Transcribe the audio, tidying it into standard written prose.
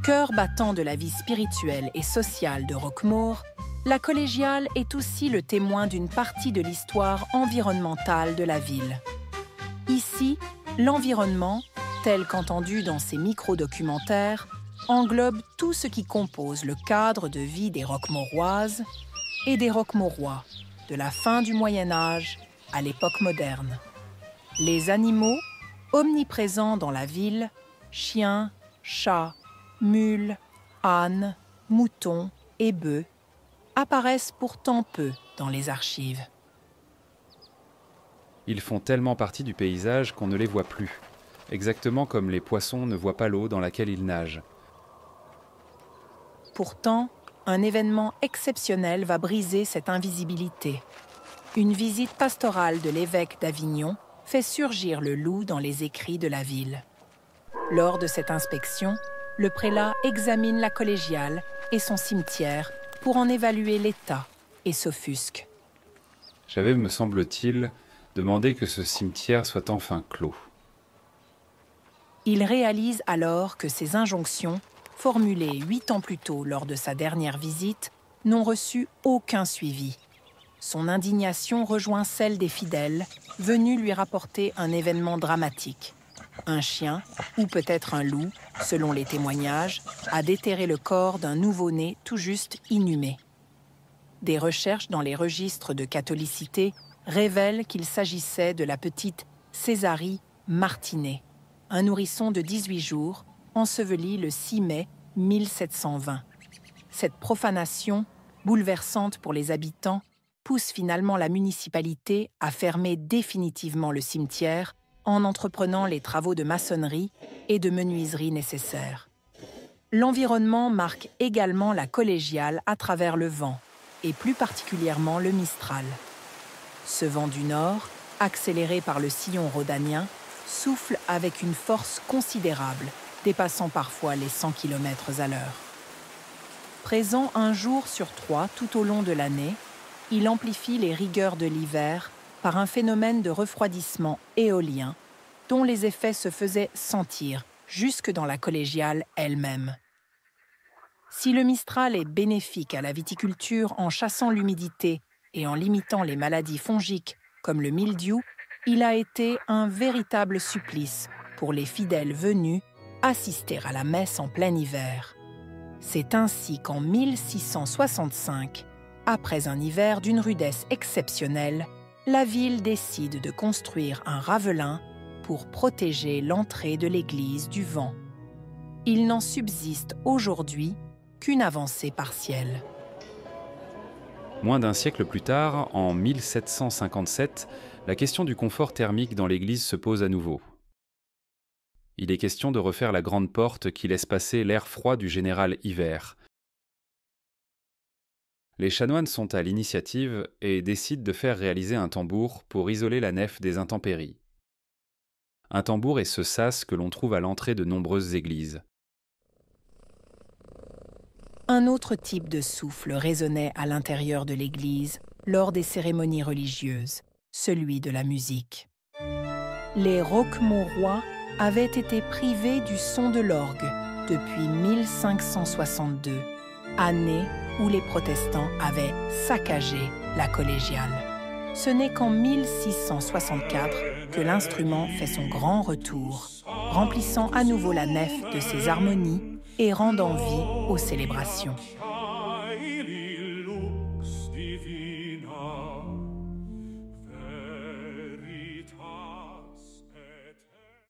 Cœur battant de la vie spirituelle et sociale de Roquemaure, la collégiale est aussi le témoin d'une partie de l'histoire environnementale de la ville. Ici, l'environnement, tel qu'entendu dans ces micro-documentaires, englobe tout ce qui compose le cadre de vie des Roquemauroises et des Roquemaurois, de la fin du Moyen Âge à l'époque moderne. Les animaux, omniprésents dans la ville, chiens, chats, mules, ânes, moutons et bœufs, apparaissent pourtant peu dans les archives. Ils font tellement partie du paysage qu'on ne les voit plus, exactement comme les poissons ne voient pas l'eau dans laquelle ils nagent. Pourtant, un événement exceptionnel va briser cette invisibilité. Une visite pastorale de l'évêque d'Avignon fait surgir le loup dans les écrits de la ville. Lors de cette inspection, le prélat examine la collégiale et son cimetière pour en évaluer l'état et s'offusque. J'avais, me semble-t-il, demandé que ce cimetière soit enfin clos. Il réalise alors que ces injonctions, formulées 8 ans plus tôt lors de sa dernière visite, n'ont reçu aucun suivi. Son indignation rejoint celle des fidèles, venus lui rapporter un événement dramatique. Un chien, ou peut-être un loup, selon les témoignages, a déterré le corps d'un nouveau-né tout juste inhumé. Des recherches dans les registres de catholicité révèlent qu'il s'agissait de la petite Césarie Martinet, un nourrisson de 18 jours, enseveli le 6 mai 1720. Cette profanation, bouleversante pour les habitants, pousse finalement la municipalité à fermer définitivement le cimetière en entreprenant les travaux de maçonnerie et de menuiserie nécessaires. L'environnement marque également la collégiale à travers le vent, et plus particulièrement le Mistral. Ce vent du nord, accéléré par le sillon rhodanien, souffle avec une force considérable, dépassant parfois les 100 km à l'heure. Présent un jour sur 3 tout au long de l'année, il amplifie les rigueurs de l'hiver par un phénomène de refroidissement éolien dont les effets se faisaient sentir jusque dans la collégiale elle-même. Si le Mistral est bénéfique à la viticulture en chassant l'humidité et en limitant les maladies fongiques comme le mildiou, il a été un véritable supplice pour les fidèles venus assister à la messe en plein hiver. C'est ainsi qu'en 1665, après un hiver d'une rudesse exceptionnelle, la ville décide de construire un ravelin pour protéger l'entrée de l'église du vent. Il n'en subsiste aujourd'hui qu'une avancée partielle. Moins d'un siècle plus tard, en 1757, la question du confort thermique dans l'église se pose à nouveau. Il est question de refaire la grande porte qui laisse passer l'air froid du général hiver. Les chanoines sont à l'initiative et décident de faire réaliser un tambour pour isoler la nef des intempéries. Un tambour est ce sas que l'on trouve à l'entrée de nombreuses églises. Un autre type de souffle résonnait à l'intérieur de l'église lors des cérémonies religieuses, celui de la musique. Les Roquemaurois avaient été privés du son de l'orgue depuis 1562, année où les protestants avaient saccagé la collégiale. Ce n'est qu'en 1664 que l'instrument fait son grand retour, remplissant à nouveau la nef de ses harmonies et rendant vie aux célébrations.